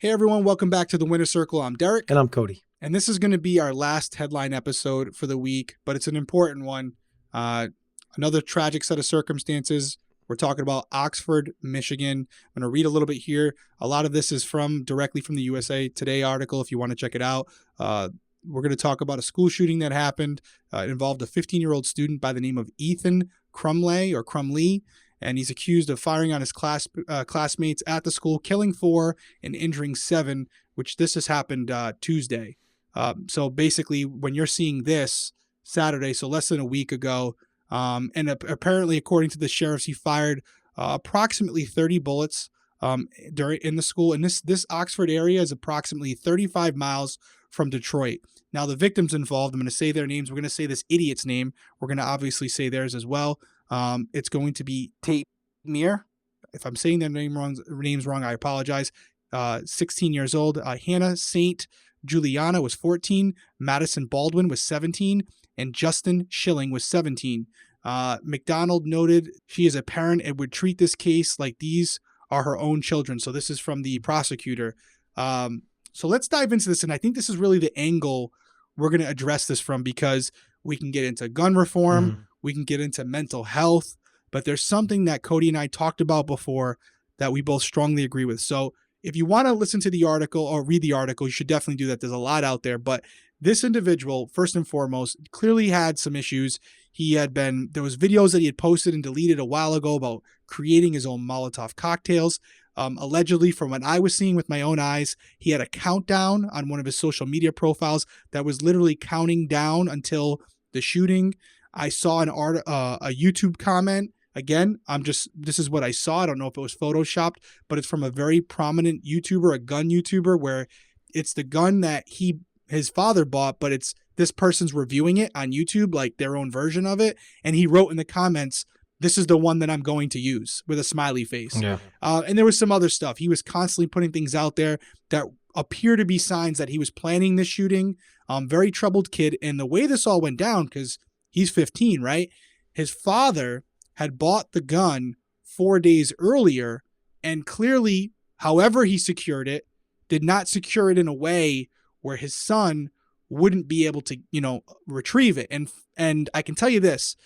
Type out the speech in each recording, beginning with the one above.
Hey everyone, welcome back to the Winner Circle. I'm Derrick. And I'm Cody. And this is going to be our last headline episode for the week, but it's an important one. Another tragic set of circumstances. We're talking about Oxford, Michigan. I'm going to read a little bit here. A lot of this is directly from the USA Today article if you want to check it out. We're going to talk about a school shooting that happened. It involved a 15-year-old student by the name of Ethan Crumley, and he's accused of firing on his classmates at the school, killing 4 and injuring 7, which this has happened Tuesday. So basically, when you're seeing this Saturday, so less than a week ago, and apparently, according to the sheriffs, he fired approximately 30 bullets in the school. And this Oxford area is approximately 35 miles from Detroit. Now, the victims involved, I'm going to say their names. We're going to say this idiot's name. We're going to obviously say theirs as well. It's going to be Tate Meir. If I'm saying their names wrong, I apologize. 16 years old. Hannah St. Juliana was 14. Madison Baldwin was 17. And Justin Schilling was 17. McDonald noted she is a parent and would treat this case like these are her own children. So this is from the prosecutor. So let's dive into this. And I think this is really the angle we're going to address this from, because we can get into gun reform. We can get into mental health. But there's something that Cody and I talked about before that we both strongly agree with. So if you want to listen to the article or read the article, you should definitely do that. There's a lot out there. But this individual, first and foremost, clearly had some issues. There was videos that he had posted and deleted a while ago about creating his own Molotov cocktails. Allegedly, from what I was seeing with my own eyes, he had a countdown on one of his social media profiles that was literally counting down until the shooting. I saw a YouTube comment. Again, this is what I saw. I don't know if it was photoshopped, but it's from a very prominent YouTuber, a gun YouTuber, where it's the gun that his father bought, but it's this person's reviewing it on YouTube, like their own version of it. And he wrote in the comments, "This is the one that I'm going to use," with a smiley face. Yeah. And there was some other stuff. He was constantly putting things out there that appear to be signs that he was planning this shooting. Very troubled kid. And the way this all went down, because he's 15, right? His father had bought the gun 4 days earlier, and clearly, however he secured it, did not secure it in a way where his son wouldn't be able to, retrieve it. And I can tell you this,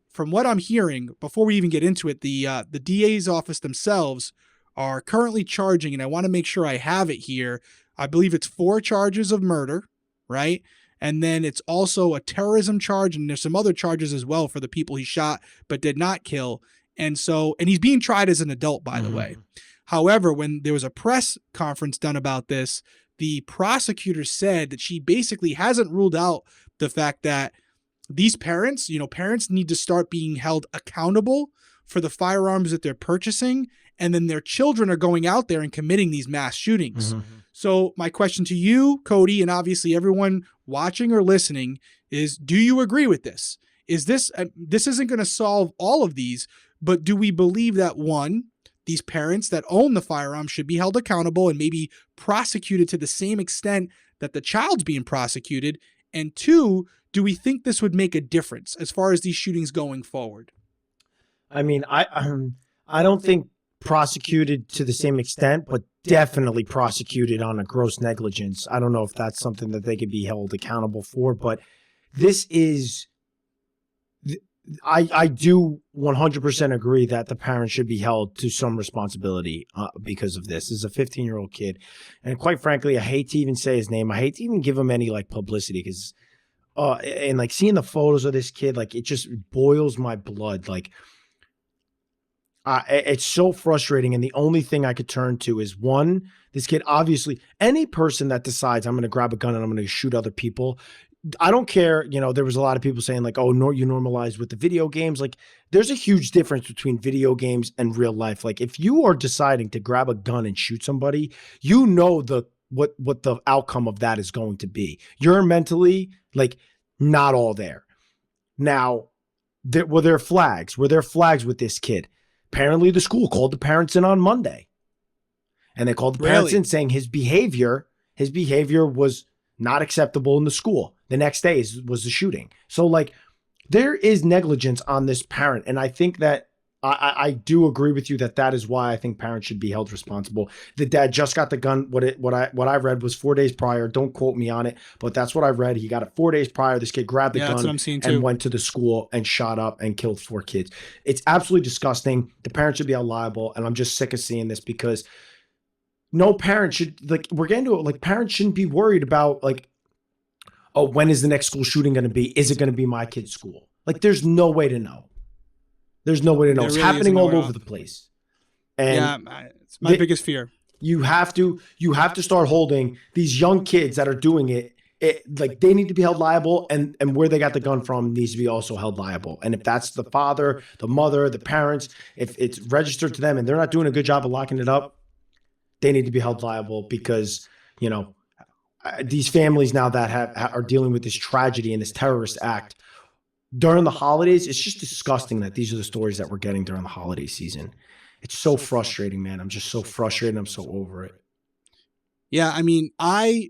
from what I'm hearing, before we even get into it, the DA's office themselves are currently charging, and I want to make sure I have it here. I believe it's 4 charges of murder, right? And then it's also a terrorism charge, and there's some other charges as well for the people he shot but did not kill. And he's being tried as an adult, by the way. However, when there was a press conference done about this, the prosecutor said that she basically hasn't ruled out the fact that these parents need to start being held accountable for the firearms that they're purchasing, and then their children are going out there and committing these mass shootings. So my question to you, Cody, and obviously everyone watching or listening is, do you agree with this? Is this isn't going to solve all of these, but do we believe that, one, these parents that own the firearm should be held accountable and maybe prosecuted to the same extent that the child's being prosecuted? And 2, do we think this would make a difference as far as these shootings going forward? I mean, I don't think prosecuted to the same extent, but definitely prosecuted on a gross negligence. I don't know if that's something that they could be held accountable for, but this is, I do 100% agree that the parents should be held to some responsibility because of this. This is a 15-year-old kid. And quite frankly, I hate to even say his name. I hate to even give him any publicity, because and seeing the photos of this kid, it just boils my blood. It's so frustrating. And the only thing I could turn to is, one, this kid, obviously, any person that decides I'm going to grab a gun and I'm going to shoot other people, I don't care. There was a lot of people saying oh, no, you normalized with the video games. There's a huge difference between video games and real life. If you are deciding to grab a gun and shoot somebody, what the outcome of that is going to be. You're mentally not all there. Now, were there flags? Were there flags with this kid? Apparently, the school called the parents in on Monday, and they called the parents in saying his behavior was not acceptable in the school. The next day was the shooting. So there is negligence on this parent, and I think that I do agree with you that is why I think parents should be held responsible. The dad just got the gun. What I read was 4 days prior. Don't quote me on it, but that's what I read. He got it 4 days prior. This kid grabbed the Yeah, that's what gun I'm seeing and too. went to the school and shot up and killed 4 kids. It's absolutely disgusting. The parents should be held liable, and I'm just sick of seeing this because no parent should, like, we're getting to it. Like, parents shouldn't be worried about, like, oh, when is the next school shooting going to be? Is it going to be my kid's school? Like, there's no way to know. There's no way to know. There It's really happening isn't all no over the place. And it's my biggest fear. you have to start holding these young kids that are doing it, like, they need to be held liable, and where they got the gun from needs to be also held liable. And if that's the father, the mother, the parents, if it's registered to them and they're not doing a good job of locking it up, they need to be held liable because, these families now that are dealing with this tragedy and this terrorist act during the holidays, it's just disgusting that these are the stories that we're getting during the holiday season. It's so frustrating, man. I'm just so frustrated. I'm so over it. Yeah, I mean, I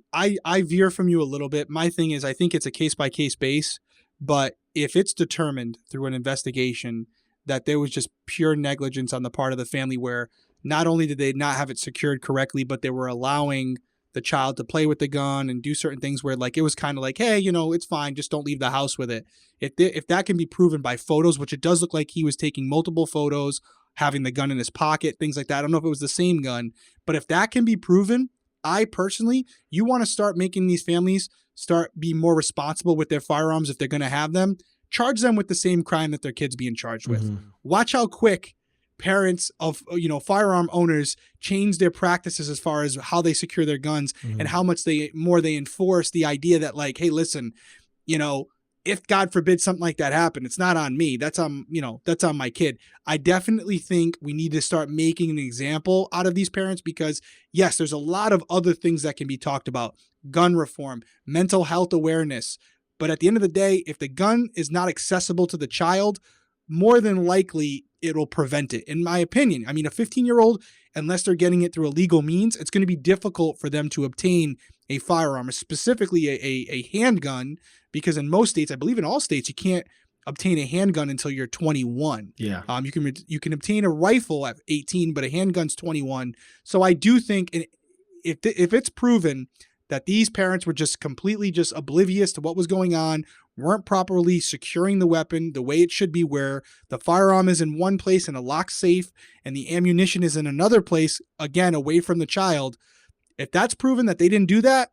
veer from you a little bit. My thing is, I think it's a case by case base, but if it's determined through an investigation that there was just pure negligence on the part of the family, where not only did they not have it secured correctly, but they were allowing the child to play with the gun and do certain things where, like, it was kind of like, hey, it's fine, just don't leave the house with it. If that can be proven by photos, which it does look like he was taking multiple photos, having the gun in his pocket, things like that. I don't know if it was the same gun, but if that can be proven, I personally, you want to start making these families start be more responsible with their firearms if they're going to have them. Charge them with the same crime that their kids being charged with. Mm-hmm. Watch how quick parents of firearm owners change their practices as far as how they secure their guns, Mm-hmm. and how much they enforce the idea that, like, hey, listen, if God forbid something like that happened, it's not on me. That's on my kid. I definitely think we need to start making an example out of these parents because, yes, there's a lot of other things that can be talked about. Gun reform, mental health awareness. But at the end of the day, if the gun is not accessible to the child, more than likely it'll prevent it, in my opinion. I mean, a 15-year-old, unless they're getting it through a legal means, it's going to be difficult for them to obtain a firearm, specifically a handgun, because in most states, I believe in all states, you can't obtain a handgun until you're 21. Yeah. You can obtain a rifle at 18, but a handgun's 21. So I do think if it's proven that these parents were just completely just oblivious to what was going on, weren't properly securing the weapon the way it should be, where the firearm is in one place in a locked safe and the ammunition is in another place, again, away from the child. If that's proven that they didn't do that,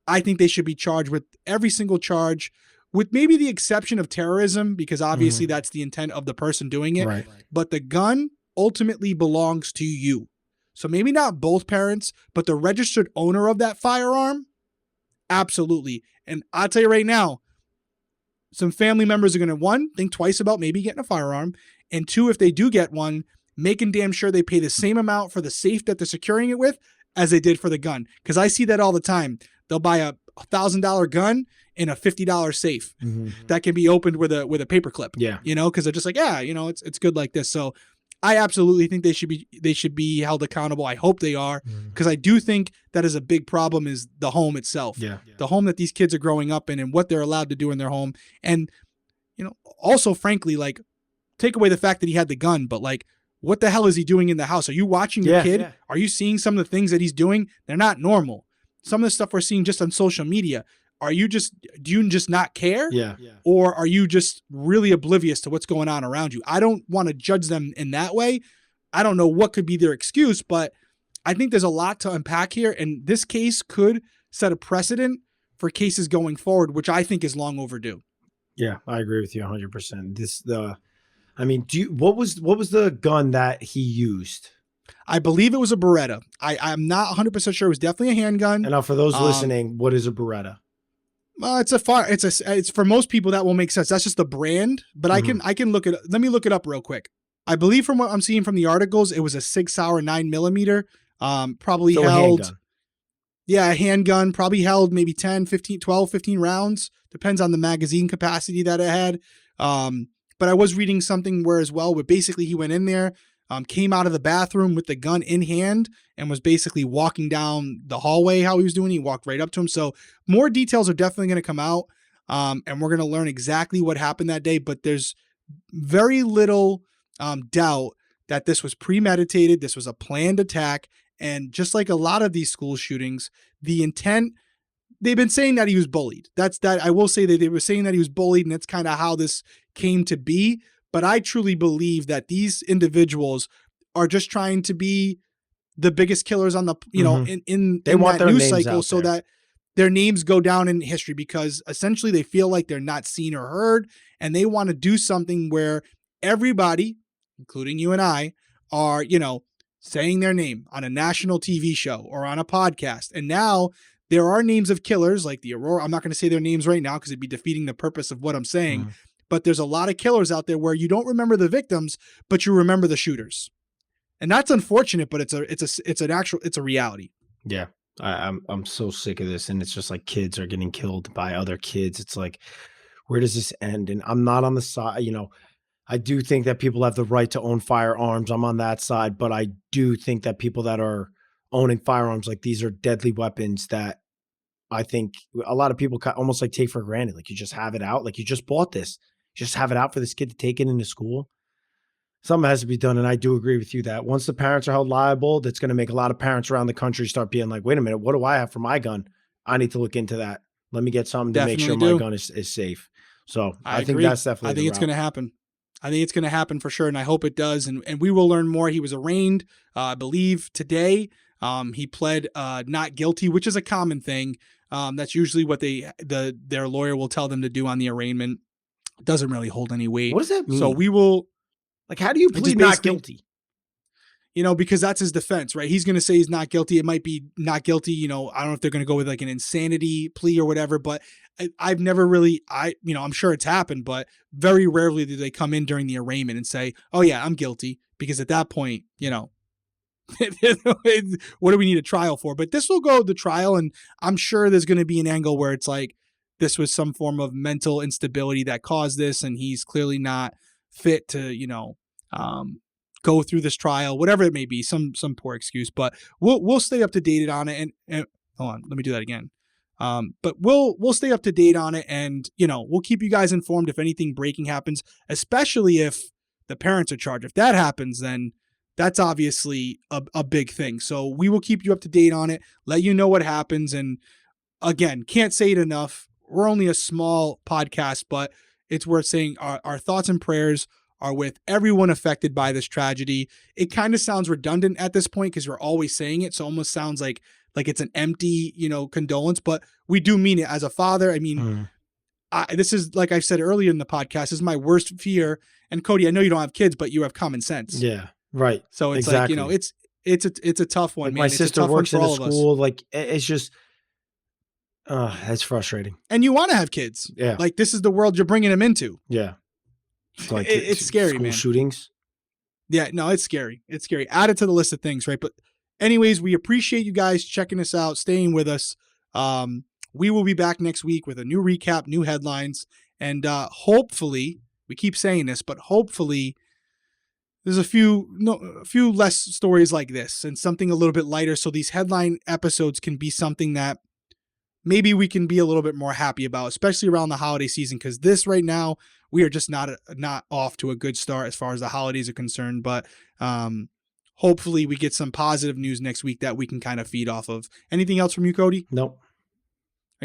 I think they should be charged with every single charge, with maybe the exception of terrorism, because obviously that's the intent of the person doing it. Right. But the gun ultimately belongs to you. So maybe not both parents, but the registered owner of that firearm, absolutely. And I'll tell you right now, some family members are going to, one, think twice about maybe getting a firearm, and two, if they do get one, making damn sure they pay the same amount for the safe that they're securing it with as they did for the gun. Because I see that all the time. They'll buy a $1,000 gun in a $50 safe that can be opened with a paper clip. Yeah. Because they're just like, yeah, it's good like this. So I absolutely think they should be held accountable. I hope they are, because I do think that is a big problem, is the home itself. Yeah. The home that these kids are growing up in and what they're allowed to do in their home. And, also, frankly, like, take away the fact that he had the gun, but, like, what the hell is he doing in the house? Are you watching your kid? Yeah. Are you seeing some of the things that he's doing? They're not normal. Some of the stuff we're seeing just on social media. Do you just not care? Yeah. Or are you just really oblivious to what's going on around you? I don't want to judge them in that way. I don't know what could be their excuse, but I think there's a lot to unpack here. And this case could set a precedent for cases going forward, which I think is long overdue. Yeah, I agree with you 100%. What was the gun that he used? I believe it was a Beretta. I'm not 100% sure. It was definitely a handgun. And now, for those listening, what is a Beretta? Well, it's for most people that will make sense. That's just the brand, but I can look it. Let me look it up real quick. I believe from what I'm seeing from the articles, it was a 6-hour 9mm. Probably held. A handgun, probably held maybe 10, 15, 12, 15 rounds. Depends on the magazine capacity that it had. But I was reading something where basically he went in there, came out of the bathroom with the gun in hand and was basically walking down the hallway how he was doing. He walked right up to him. So more details are definitely going to come out, and we're going to learn exactly what happened that day. But there's very little doubt that this was premeditated. This was a planned attack. And just like a lot of these school shootings, the intent, they've been saying that he was bullied. I will say that they were saying that he was bullied, and that's kind of how this came to be. But I truly believe that these individuals are just trying to be the biggest killers on the, in they want that their news names cycle, out so there. that their names go down in history, because essentially they feel like they're not seen or heard, and they want to do something where everybody, including you and I, are, saying their name on a national TV show or on a podcast. And now there are names of killers like the Aurora. I'm not going to say their names right now because it'd be defeating the purpose of what I'm saying. But there's a lot of killers out there where you don't remember the victims, but you remember the shooters. And that's unfortunate, but it's a reality. Yeah. I'm so sick of this. And it's just like kids are getting killed by other kids. It's like, where does this end? And I'm not on the side, I do think that people have the right to own firearms. I'm on that side, but I do think that people that are owning firearms, like, these are deadly weapons that I think a lot of people almost like take for granted. Like, you just have it out. Like, you just bought this. Just have it out for this kid to take it into school. Something has to be done. And I do agree with you that once the parents are held liable, that's going to make a lot of parents around the country start being like, wait a minute, what do I have for my gun? I need to look into that. Let me get something to make sure my gun is safe. So I think that's definitely, I think it's going to happen. I think it's going to happen for sure. And I hope it does. And we will learn more. He was arraigned, I believe today. He pled not guilty, which is a common thing. That's usually what their lawyer will tell them to do on the arraignment. It doesn't really hold any weight. What does that mean? So we will, like, how do you plead not guilty? Because that's his defense, right? He's going to say he's not guilty. It might be not guilty. I don't know if they're going to go with like an insanity plea or whatever, but I've never really, I'm sure it's happened, but very rarely do they come in during the arraignment and say, oh yeah, I'm guilty. Because at that point, what do we need a trial for? But this will go to trial, and I'm sure there's going to be an angle where it's like, this was some form of mental instability that caused this, and he's clearly not fit to, go through this trial, whatever it may be, some poor excuse. But we'll stay up to date on it. And hold on, let me do that again. But we'll stay up to date on it, and we'll keep you guys informed if anything breaking happens, especially if the parents are charged. If that happens, then that's obviously a big thing. So we will keep you up to date on it, let you know what happens. And again, can't say it enough. We're only a small podcast, but it's worth saying our thoughts and prayers are with everyone affected by this tragedy. It kind of sounds redundant at this point because we're always saying it. So it almost sounds like it's an empty, condolence, but we do mean it as a father. I mean, this is, like I said earlier in the podcast, is my worst fear. And Cody, I know you don't have kids, but you have common sense. Yeah. Right. So it's exactly. like, it's a tough one, like, man. my it's sister works in a school. Like, it's just, that's frustrating. And you want to have kids. Yeah. Like, this is the world you're bringing them into. Yeah. Like, it's scary, school man. Shootings. Yeah, no, it's scary. It's scary. Add it to the list of things, right? But anyways, we appreciate you guys checking us out, staying with us. We will be back next week with a new recap, new headlines, and hopefully, we keep saying this, but hopefully there's a few less stories like this and something a little bit lighter, so these headline episodes can be something that maybe we can be a little bit more happy about, especially around the holiday season, because this right now, we are just not off to a good start as far as the holidays are concerned. But hopefully we get some positive news next week that we can kind of feed off of. Anything else from you, Cody? Nope.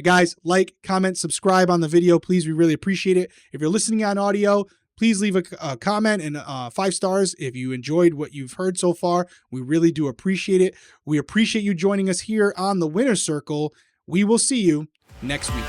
Guys, like, comment, subscribe on the video, please. We really appreciate it. If you're listening on audio, please leave a comment and 5 stars if you enjoyed what you've heard so far. We really do appreciate it. We appreciate you joining us here on the Winner's Circle. We will see you next week.